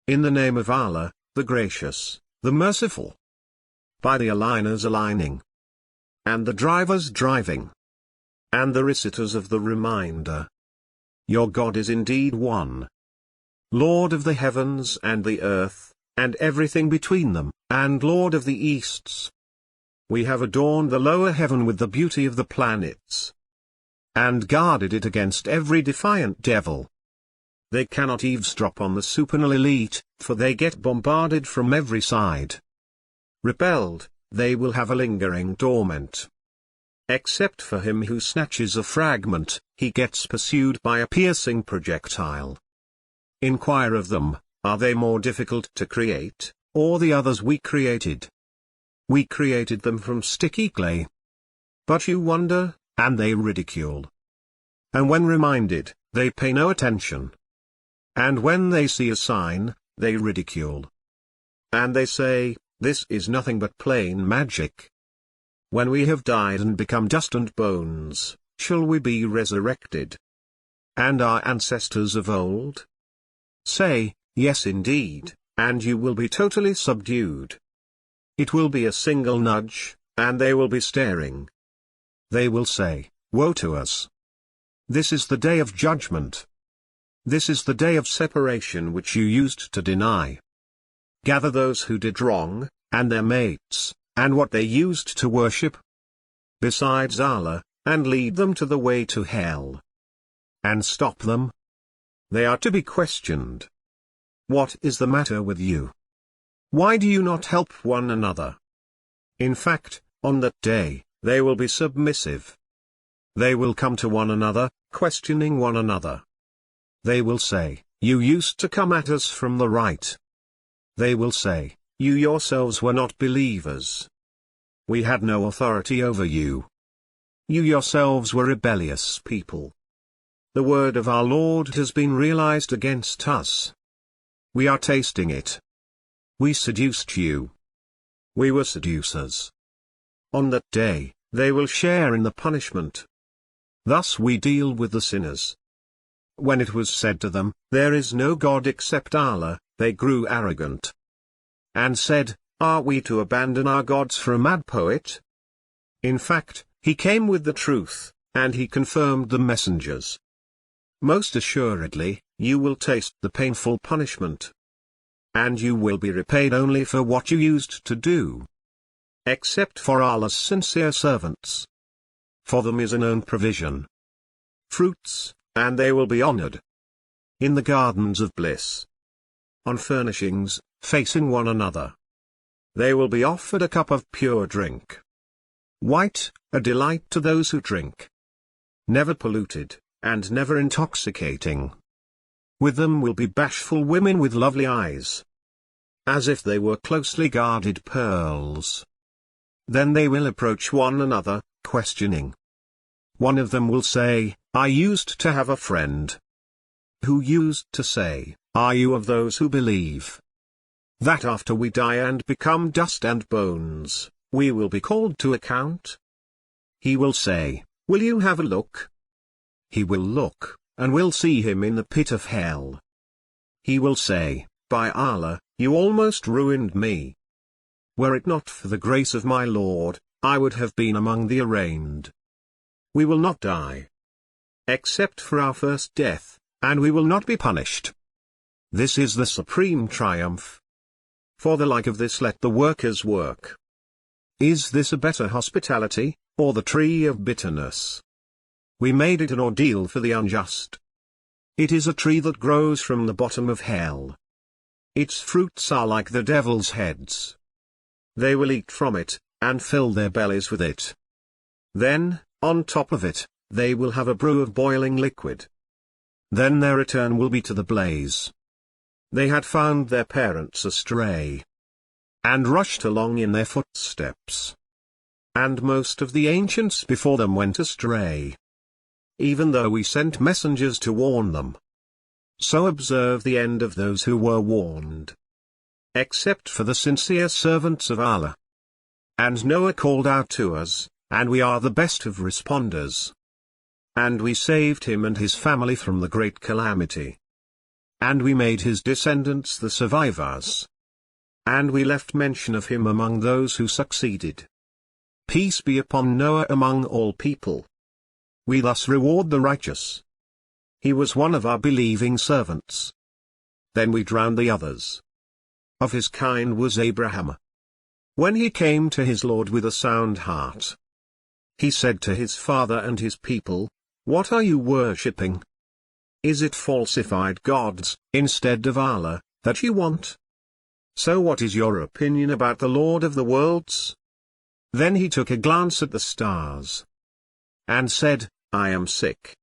In the name of Allah, the Gracious, the Merciful. By the aligners aligning, and the drivers driving, and the reciters of the reminder. Your God is indeed one. Lord of the heavens and the earth, and everything between them, and Lord of the Easts. We have adorned the lower heaven with the beauty of the planets, and guarded it against every defiant devil. They cannot eavesdrop on the supernal elite, for they get bombarded from every side. Repelled, they will have a lingering torment. Except for him who snatches a fragment, he gets pursued by a piercing projectile. Inquire of them, are they more difficult to create, or the others we created? We created them from sticky clay. But you wonder, and they ridicule. And when reminded, they pay no attention. And when they see a sign, they ridicule. And they say, this is nothing but plain magic. When we have died and become dust and bones, shall we be resurrected? And our ancestors of old? Say, yes indeed, and you will be totally subdued. It will be a single nudge, and they will be staring. They will say, woe to us. This is the day of judgment. This is the day of separation which you used to deny. Gather those who did wrong, and their mates, and what they used to worship, besides Allah, and lead them to the way to hell. And stop them. They are to be questioned. What is the matter with you? Why do you not help one another? In fact, on that day, they will be submissive. They will come to one another, questioning one another. They will say, you used to come at us from the right. They will say, you yourselves were not believers. We had no authority over you. You yourselves were rebellious people. The word of our Lord has been realized against us. We are tasting it. We seduced you. We were seducers. On that day, they will share in the punishment. Thus we deal with the sinners. When it was said to them, there is no God except Allah, they grew arrogant. And said, are we to abandon our gods for a mad poet? In fact, he came with the truth, and he confirmed the messengers. Most assuredly, you will taste the painful punishment. And you will be repaid only for what you used to do. Except for Allah's sincere servants. For them is an own provision. Fruits, and they will be honored. In the gardens of bliss. On furnishings, facing one another. They will be offered a cup of pure drink. White, a delight to those who drink. Never polluted, and never intoxicating. With them will be bashful women with lovely eyes. As if they were closely guarded pearls. Then they will approach one another, questioning. One of them will say, I used to have a friend. Who used to say, are you of those who believe? That after we die and become dust and bones, we will be called to account? He will say, will you have a look? He will look, and will see him in the pit of hell. He will say, by Allah, you almost ruined me. Were it not for the grace of my Lord, I would have been among the arraigned. We will not die. Except for our first death, and we will not be punished. This is the supreme triumph. For the like of this let the workers work. Is this a better hospitality, or the tree of bitterness? We made it an ordeal for the unjust. It is a tree that grows from the bottom of hell. Its fruits are like the devil's heads. They will eat from it, and fill their bellies with it. Then, on top of it, they will have a brew of boiling liquid. Then their return will be to the blaze. They had found their parents astray, and rushed along in their footsteps. And most of the ancients before them went astray, even though we sent messengers to warn them. So observe the end of those who were warned. Except for the sincere servants of Allah. And Noah called out to us, and we are the best of responders. And we saved him and his family from the great calamity. and we made his descendants the survivors. And we left mention of him among those who succeeded. Peace be upon Noah among all people. We thus reward the righteous. He was one of our believing servants. Then we drowned the others. Of his kind was Abraham. When he came to his Lord with a sound heart, he said to his father and his people, "What are you worshipping? Is it falsified gods, instead of Allah, that you want? So what is your opinion about the Lord of the worlds?" Then he took a glance at the stars and said, "I am sick."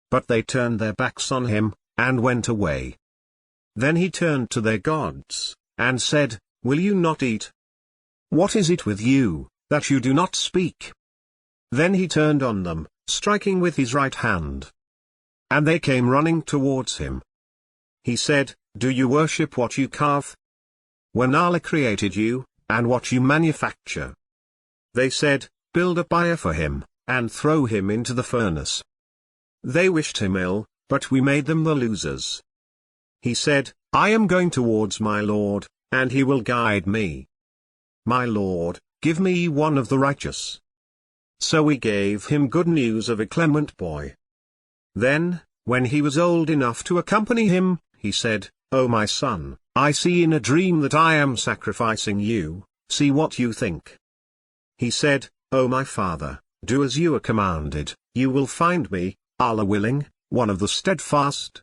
But they turned their backs on him, and went away. Then he turned to their gods, and said, "Will you not eat? What is it with you, that you do not speak?" Then he turned on them, striking with his right hand. And they came running towards him. He said, "Do you worship what you carve? When Allah created you, and what you manufacture?" They said, "Build a pyre for him, and throw him into the furnace." They wished him ill, but we made them the losers. He said, "I am going towards my Lord, and he will guide me. My Lord, give me one of the righteous." So we gave him good news of a clement boy. Then, when he was old enough to accompany him, he said, "O my son, I see in a dream that I am sacrificing you, see what you think." He said, "O my father, do as you are commanded, you will find me, Allah willing, one of the steadfast."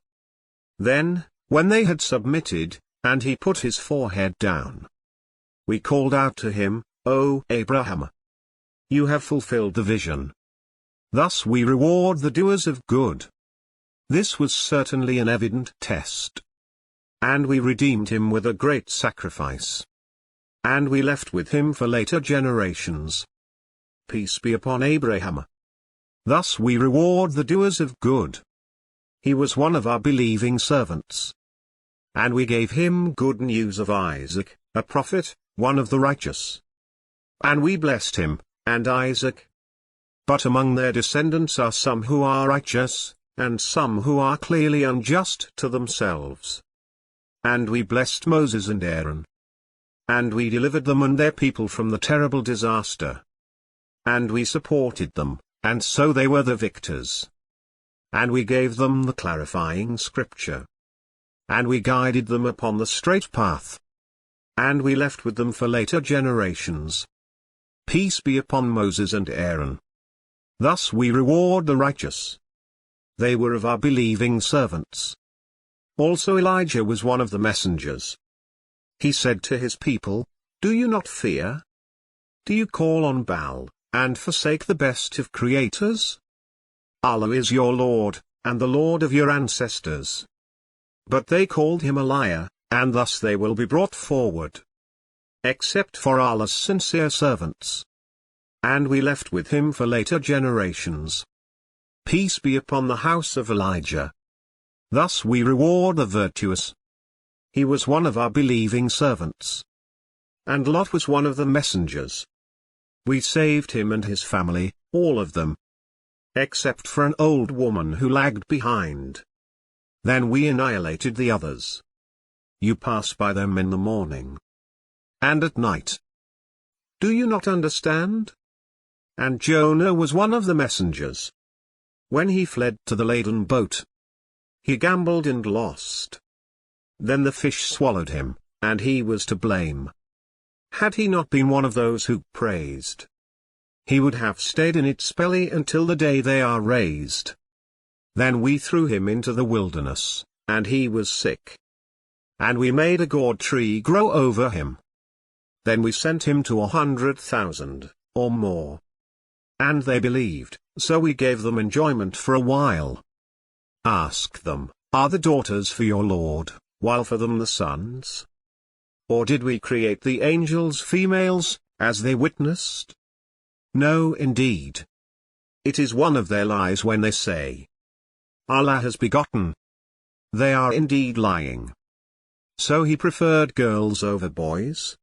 Then, when they had submitted, and he put his forehead down, we called out to him, "O Abraham, you have fulfilled the vision. Thus we reward the doers of good." This was certainly an evident test. And we redeemed him with a great sacrifice. And we left with him for later generations. Peace be upon Abraham. Thus we reward the doers of good. He was one of our believing servants. And we gave him good news of Isaac, a prophet, one of the righteous. And we blessed him, and Isaac. But among their descendants are some who are righteous, and some who are clearly unjust to themselves. And we blessed Moses and Aaron. And we delivered them and their people from the terrible disaster. And we supported them, and so they were the victors. And we gave them the clarifying scripture. And we guided them upon the straight path. And we left with them for later generations. Peace be upon Moses and Aaron. Thus we reward the righteous. They were of our believing servants. Also Elijah was one of the messengers. He said to his people, "Do you not fear? Do you call on Baal, and forsake the best of creators? Allah is your Lord, and the Lord of your ancestors." But they called him a liar, and thus they will be brought forward. Except for Allah's sincere servants. And we left with him for later generations. Peace be upon the house of Elijah. Thus we reward the virtuous. He was one of our believing servants. And Lot was one of the messengers. We saved him and his family, all of them. Except for an old woman who lagged behind. Then we annihilated the others. You pass by them in the morning. And at night. Do you not understand? And Jonah was one of the messengers. When he fled to the laden boat, he gambled and lost. Then the fish swallowed him, and he was to blame. Had he not been one of those who praised, he would have stayed in its belly until the day they are raised. Then we threw him into the wilderness, and he was sick. And we made a gourd tree grow over him. Then we sent him to 100,000, or more. And they believed, so we gave them enjoyment for a while. Ask them, are the daughters for your Lord, while for them the sons? Or did we create the angels females, as they witnessed? No, indeed. It is one of their lies when they say, Allah has begotten. They are indeed lying. So he preferred girls over boys?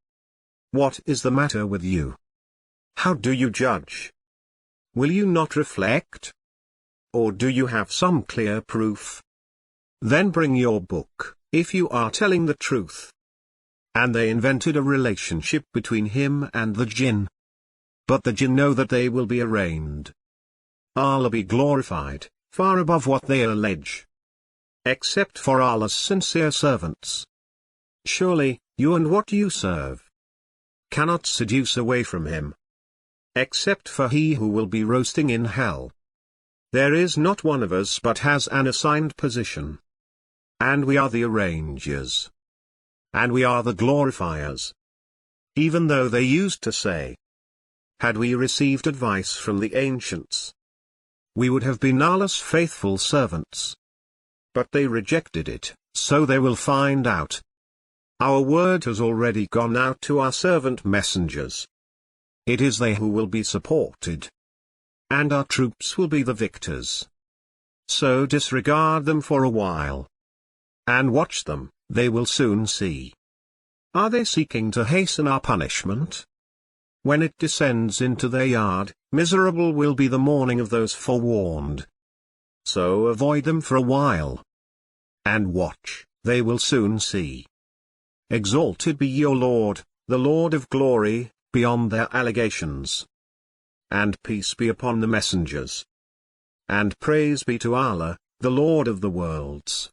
What is the matter with you? How do you judge? Will you not reflect? Or do you have some clear proof? Then bring your book, if you are telling the truth. And they invented a relationship between him and the jinn. But the jinn know that they will be arraigned. Allah be glorified, far above what they allege. Except for Allah's sincere servants. Surely, you and what you serve cannot seduce away from him. Except for he who will be roasting in hell. There is not one of us but has an assigned position. And we are the arrangers. And we are the glorifiers. Even though they used to say, had we received advice from the ancients, we would have been Allah's faithful servants. But they rejected it, so they will find out. Our word has already gone out to our servant messengers. It is they who will be supported. And our troops will be the victors. So disregard them for a while. And watch them, they will soon see. Are they seeking to hasten our punishment? When it descends into their yard, miserable will be the mourning of those forewarned. So avoid them for a while. And watch, they will soon see. Exalted be your Lord, the Lord of glory, beyond their allegations. And peace be upon the messengers. And praise be to Allah, the Lord of the worlds.